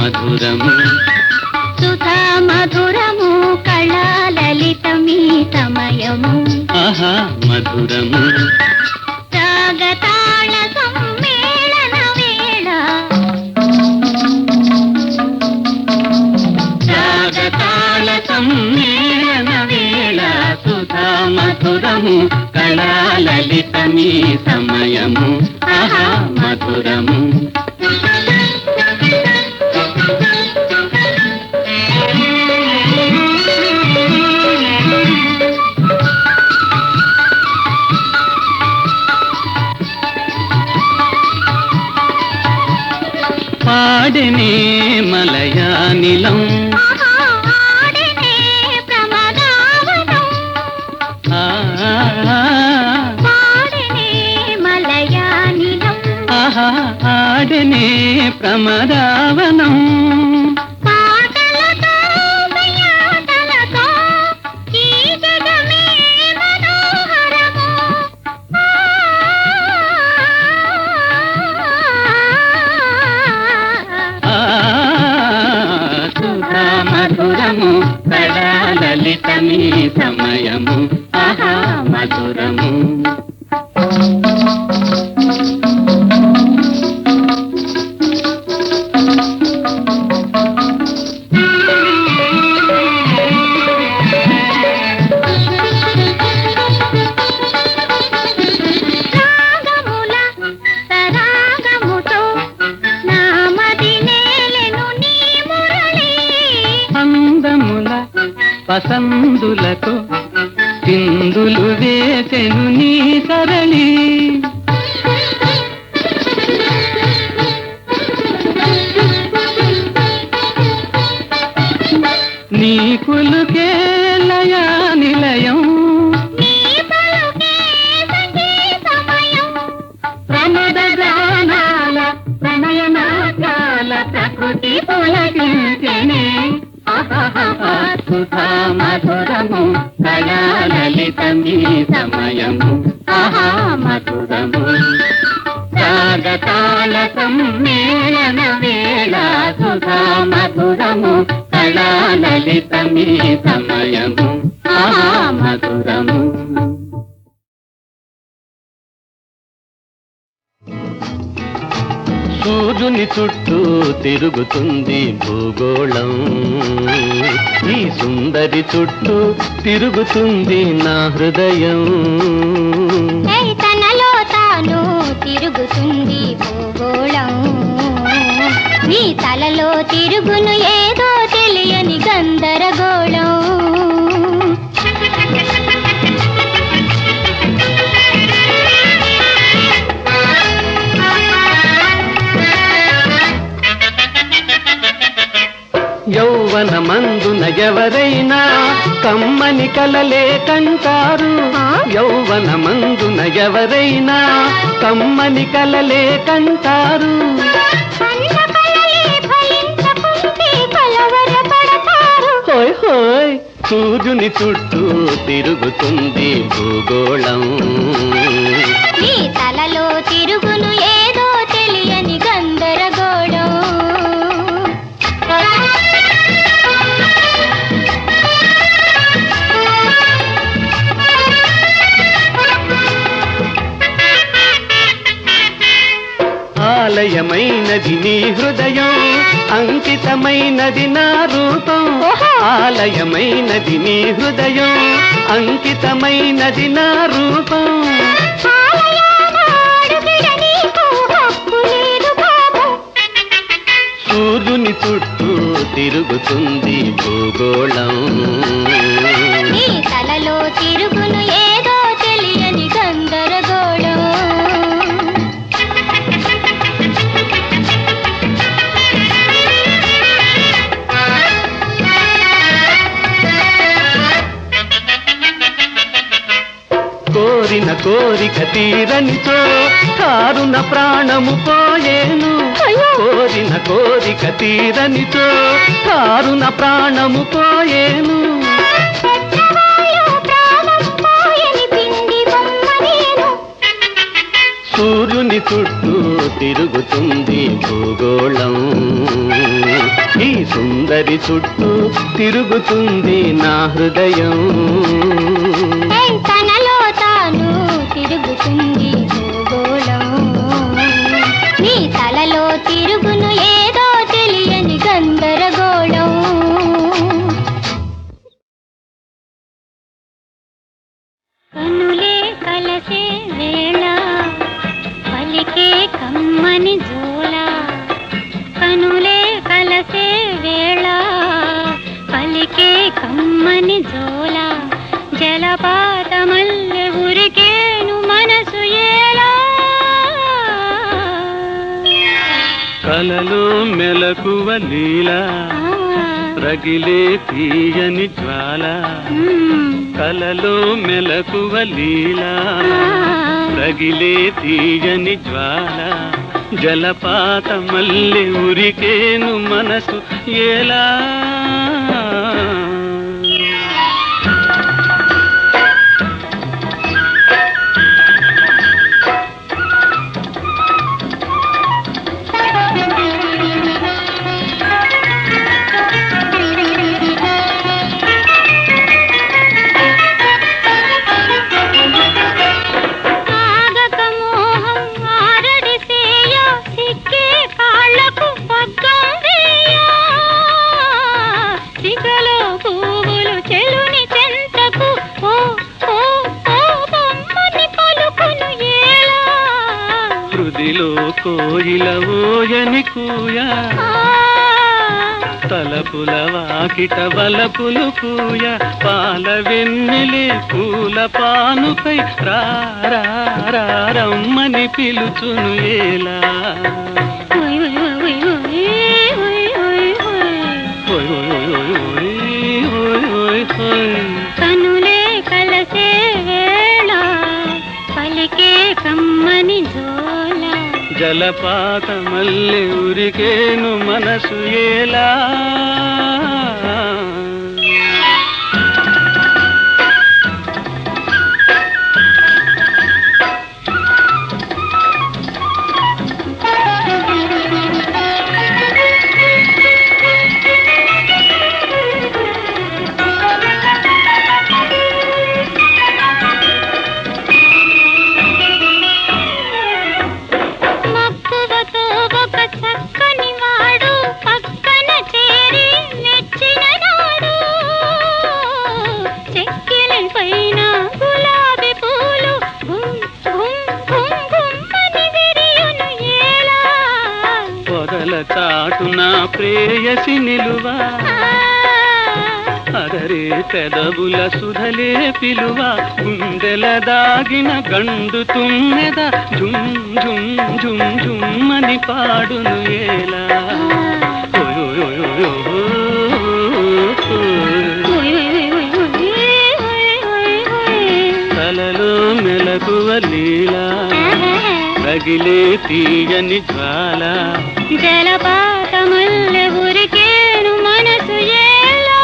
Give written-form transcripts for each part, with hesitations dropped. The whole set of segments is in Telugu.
మధురము సుధా మధురము కళా లలితమీ సమయము ఆహా మధురము రాగతాళ సమ్మేళన వేళ రాగతాళ సమ్మేళన వేళ సుధా మధురము కళా లలితమీ సమయము ఆహా మధురము పాడనే మలయానిలం ఆడనే ప్రమదావనం పాడనే మలయానిలం ఆహా ఆడనే ప్రమదావనం పాటలతో ప్రియాటలతో ఈ జగమే మనోహరము సుధా మధురము కళా లలితమీ సమయము ఆహా మధురము రాగముల తరాగముతో నామది నేలెను నీ మురళి అందముల పసందులతో సింధులు వేసెను నీ సరళి నీ కులుకే లయా నిలయం నీ పలుకే సంగీతమయం ప్రమద గానాల ప్రణయనాట్యాల ప్రకృతి పులకించెనే సుధా మధురము కళా లలితమీ సమయము ఆహా మధురము రాగతాళ సమ్మేళన వేళ సుధా మధురము కళా లలితమీ సమయము ఆహా మధురము సూర్యుని చుట్టూ తిరుగుతుంది భూగోళం ఈ సుందరి చుట్టూ తిరుగుతుంది నా హృదయం తనలో తాను తిరుగుతుంది భూగోళం నీ తలలో తిరుగును ఏదో తెలియని గందరగోళం యౌవన మందున ఎవరైనా కమ్మని కలలే కంటారు యౌవన మందున ఎవరైనా కమ్మని కలలే కంటారు హోయ్ హోయ్ సూర్యుని చుట్టూ తిరుగుతుంది భూగోళం నీ తలలో తిరుగును ఏదో తెలియని గందరగోళం ఆలయమైనది నీ హృదయం అంకితమైనది నా రూపం ఆలయమైనది నీ హృదయం అంకితమైనది నా రూపం సూర్యుని చుట్టూ తిరుగుతుంది భూగోళం నీ తలలో తిరుగును ఏదో తెలియని గందరగోళం కోరిన కోరిక తీరనితో కారున ప్రాణము పోయేను కోరిన కోరిక తీరనితో కారున ప్రాణము పోయేను సూర్యుని చుట్టూ తిరుగుతుంది భూగోళం. ఈ సుందరి చుట్టూ తిరుగుతుంది నా హృదయం. తనలో తాను తిరుగుతుంది భూగోళం. నీ తలలో తిరుగును ఏదో తెలియని గందరగోళం. కనులే కలసే వేళ పలికే కమ్మని జోల. కనులే కలసే వేళ పలికే కమ్మని జోల. జలపాతమల్లె ఉరికేను మనసు ఏలా. కలలో మెలకువ లీలా రగిలే తీయని జ్వాల. కలలో మెలకువ లీలా రగిలే తీయని జ్వాల. జలపాత మల్లె ఉరికేను మనసు ఎలా. కోయిల ఓయని కూయా తలపుల వాకిట వలపులు కూయ. పాల వెన్నెలే పూల పానుపై రమ్మని పిలుచును ఏలా. కనులే కలసే వేళ పలికే కమ్మని జోల. జలపాత మల్లె ఉరికేను మనసు ఎలా. చాటున ప్రేయసి నిలువా అదరే పెదవుల సుధలే పిలువ. గుండెల దాగిన గండు తుమ్మెద ఝుమ్ ఝుమ్ ఝుమ్ ఝుమ్మని పాడును ఏలా. తలలో మెలకువ లీలా రగిలే తీయని జ్వాల. జలపాతమల్లె ఉరికేను మనసు ఎలా.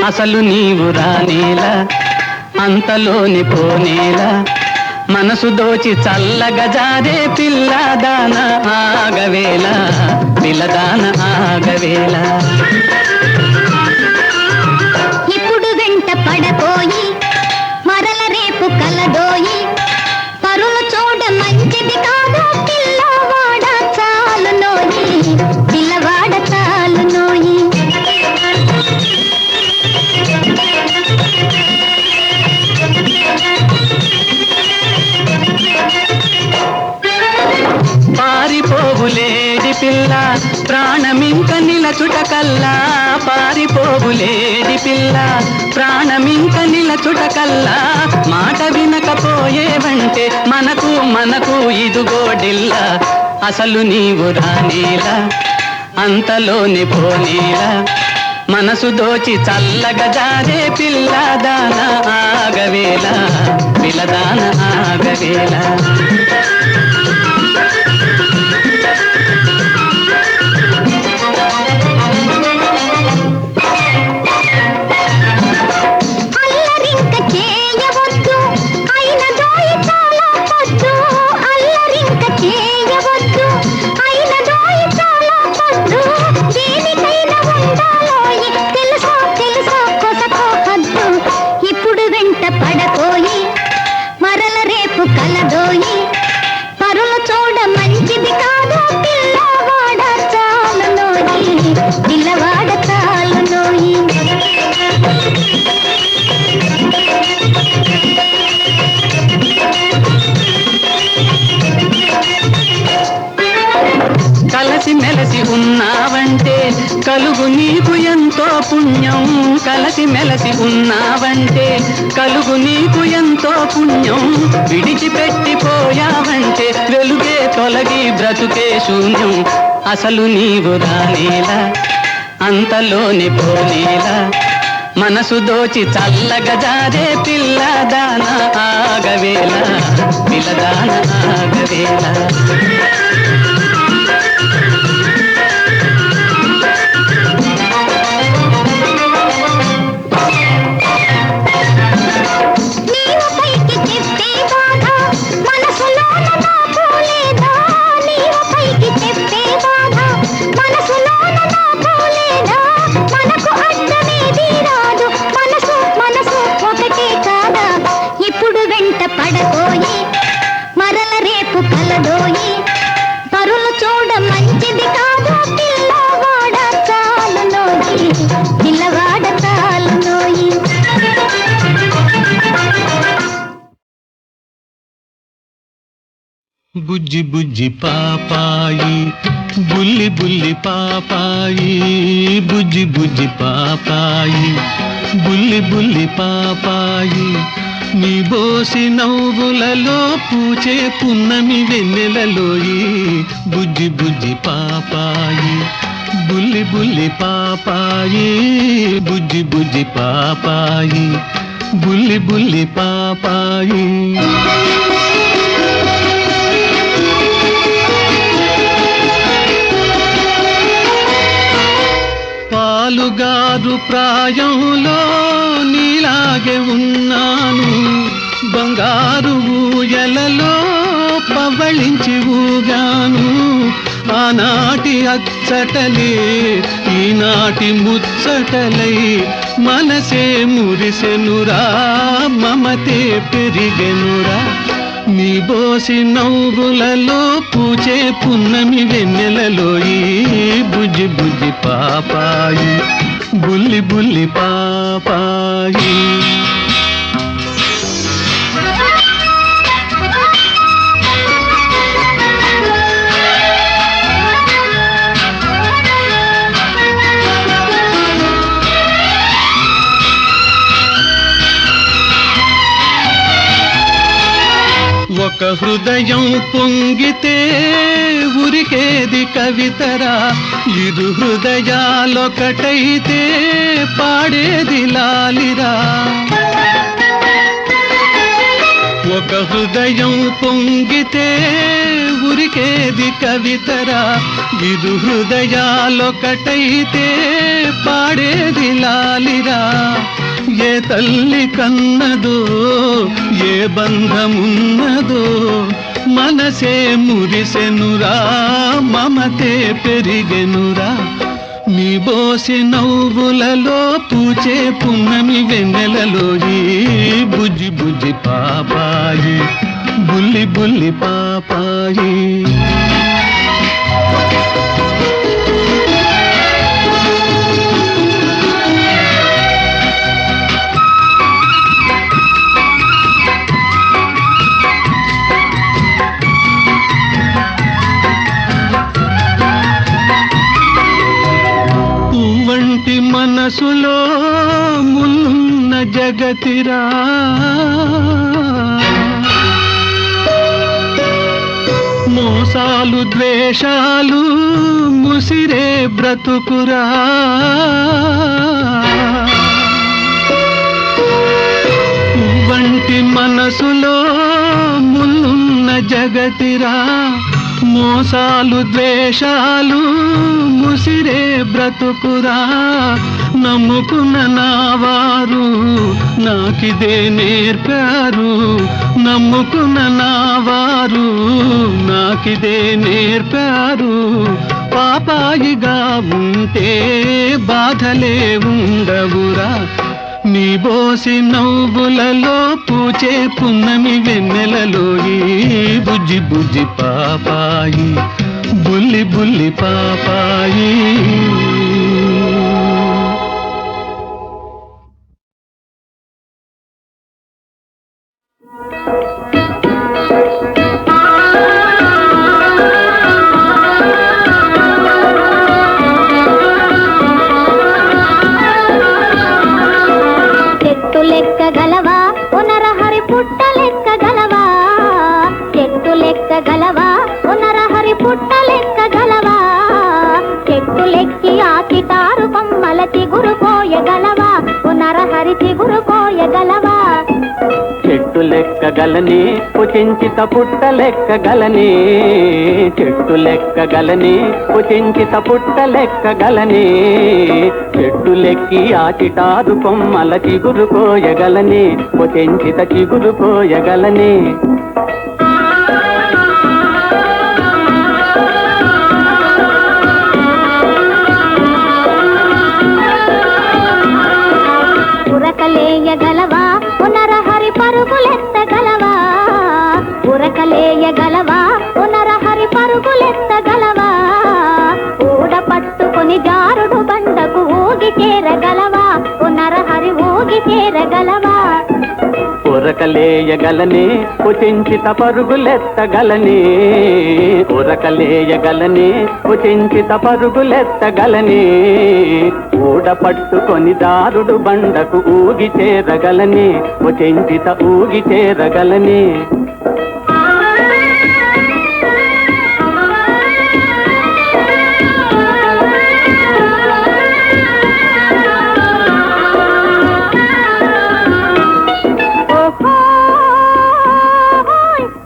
అసలు నీవు రానేలా అంతలోని పోనేలా. మనసు దోచి చల్లగా జారే పిల్లదాన ఆగవేళ. పిల్లదాన ఆగవేళ. ఇప్పుడు వెంట పడపోయి మరల రేపు కలదోయి. పరులు చూడ మంచిది కాదు పిల్లవాడ చాలు నోయి. పిల్లవాడ చాలు నోయి. పారిపోవులేడి పిల్ల ప్రాణమింక నిలచుటకల్లా. పారిపోవులేడి పిల్ల ప్రాణమింక నిలచుటకల్లా. మాట వినకపోయేవంటే మనకు మనకు ఇదుగోడిల్లా. అసలు నీవు రానేలా అంతలోని పోనేలా. మనసు దోచి చల్లగా జారే పిల్లదాన ఆగవేళ పిల్లదాన ఆగవేళ అల్లరింక చేయవద్దు అయిన దోయి చాలా పొద్దు అల్లరింక చేయవద్దు అయిన దోయి చాలా పొద్దు దేనికైనా ఉండాలోయి తెలుసా తెలుసా కొసకో హద్దు ఇప్పుడు వెంట పడకోయి మరల రేపు కలదోయి పరులు చూడ మంచిది కాదు పిల్లవాడ చాలునోయి పిల్లవాడ చాలునోయి కలసి మెలసి ఉన్నావంటే కలుగు నీకు ఎంతో పుణ్యం కలసి మెలసి ఉన్నావంటే కలుగు నీకు ఎంతో పుణ్యం విడిచిపెట్టిపోయావంటే వెలుగే తొలగి బ్రతుకే శూన్యం అసలు నీవు రానేలా అంతలోని పోనేలా మనసు దోచి చల్లగా జారే పిల్లదాన ఆగవేళ పిల్లదాన ఆగవేళ నీవు పైకి చెప్పే బాధ మనసులోన నాకు లేదా నీవు పైకి చెప్పే బాధ మనసులోన నాకు లేదా మనకు అర్థమేది రాదు మనసు మనసు ఒకటే కాదా ఇప్పుడు వెంట పడకోయి మరల రేపు కలదోయి పరులు చూడ మంచిది కాదు పిల్లవాడ చాలునోయి పిల్లవాడ చాలునోయి బుజ్జి బుజ్జి పాపాయి బుల్లి బుల్లి పాపాయి బుజ్జి బుజ్జి పాపాయి బుల్లి బుల్లి పాపాయి నీ బోసి నవ్వులలో పూచే పున్నమి వెన్నెలలోయి బుజ్జి బుజ్జి పాపాయి బుల్లి బుల్లి పాపాయి బుజ్జి బుజ్జి పాపాయి బుల్లి బుల్లి పాపాయి పాలుగారు ప్రాయంలో నీలాగే ఉన్నాను బంగారు ఊయలలో పవళించి ఊగాను ఆనాటి అచ్చటలే ఈనాటి ముచ్చటలై మనసే మురిసెనురా మమతే పెరిగెనురా నీ బోసి నవ్వులలో పూచే పున్నమి వెన్నెలలోయి బుజ్జి బుజ్జి పాపాయి బుల్లి బుల్లి పాపాయి ఒక హృదయం పొంగితే ఉరికేది కవితరా ఇరు హృదయాలొకటైతే పాడేది లాలిరా ఒక హృదయం పొంగితే ఉరికేది కవితరా ఇరు హృదయాలొకటైతే పాడేది లాలిరా ఏ తల్లి కన్నదో ఏ బంధమున్నదో మనసే మురిసెనురా మమతే పెరిగెనురా నీ బోసి నవ్వులలో పూచే పున్నమి వెన్నెలలోయి బుజ్జి బుజ్జి పాపాయి బుల్లి బుల్లి పాపాయి పువ్వంటి మనసులో ముల్లున్న జగతిరా మోస మోసాలు ద్వేషాలు ముసిరే బ్రతుకురా వంటి మనసులో ముల్లున్న జగతిరా మోసాలు ద్వేషాలు ముసిరే బ్రతుకురా నమ్ముకున్న నావారు నాకిదే నేర్పారు నమ్ముకున్న నావారు నాకిదే నేర్పారు పాపాయిగా ఉంటే బాధలే ఉండవురా నీ బోసి నవ్వులలో పూచే పున్నమి వెన్నెలలో ఈ బుజ్జి బుజ్జి పాపాయి బుల్లి బుల్లి పాపాయి లెక్కగలవా పునరహరి పుట్ట లెక్కగలవా చెట్టు లెక్కగలవా పునరహరి పుట్ట లెక్కగలవా చెట్టు లెక్కి ఆ చిటారు కొమ్మల చిగురు కోయగలవా పునరహరి చిగురు కోయగలవా చెట్టు లెక్కగలని పుచించిత పుట్ట లెక్కగలని చెట్టు లెక్కగలని పుచించిత పుట్ట లెక్కగలని చెట్టు లెక్కి ఆ చిటారు కొమ్మల చిగురు కోయగలని పుచించిత చిగురు కోయగలని ఉరకలేయగలవా పునరహరి పరుగులెత్తగలవా ఉరకలేయగలవా పునరహరి పరుగులెత్తగలవా ఊడ పట్టుకొని జారుడు బండకు ఊగి చేరగలవా పునరహరి ఊగి చేరగలవా ఉరకలేయగలని పుచించిత పరుగులెత్తగలని ఉరకలేయగలని పుచించిత పరుగులెత్తగలని ఊడ పట్టుకొని దారుడు బండకు ఊగి చేరగలని పుచించిత ఊగి చేరగలని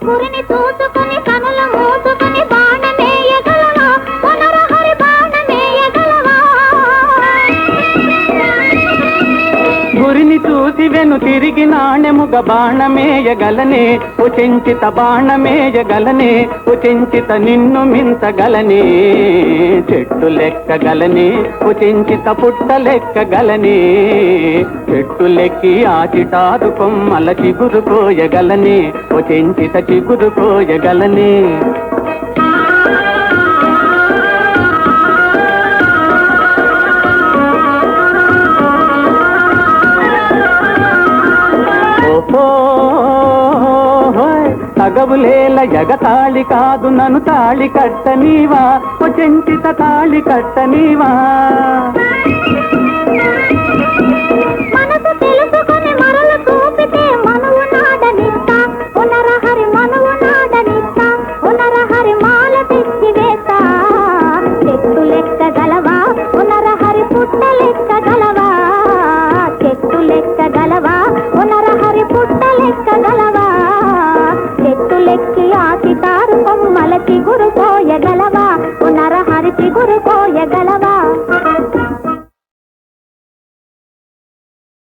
గురిని చూసుకుని కనులు మూసుకుని బాణమేయగలవా పునరహరి బాణమేయగలవా గురిని చూసి వెను తిరిగి నాణెముగ బాణమేయగలనే ఉచించిత బాణమేయగలనే ఉచించిత నిన్ను మించగలనే చెట్టు లెక్కగలనే ఉచించిత పుట్ట లెక్కగలనే చెట్టు లెక్కి ఆ చిటారు కొమ్మల చిగురు కోయగలనే ఉచించిత చిగురు కోయగలనే తగవులేల ఎగతాళి కాదు నన్ను తాళి కట్టనీవా ఉచించిత తాళి కట్టనీవా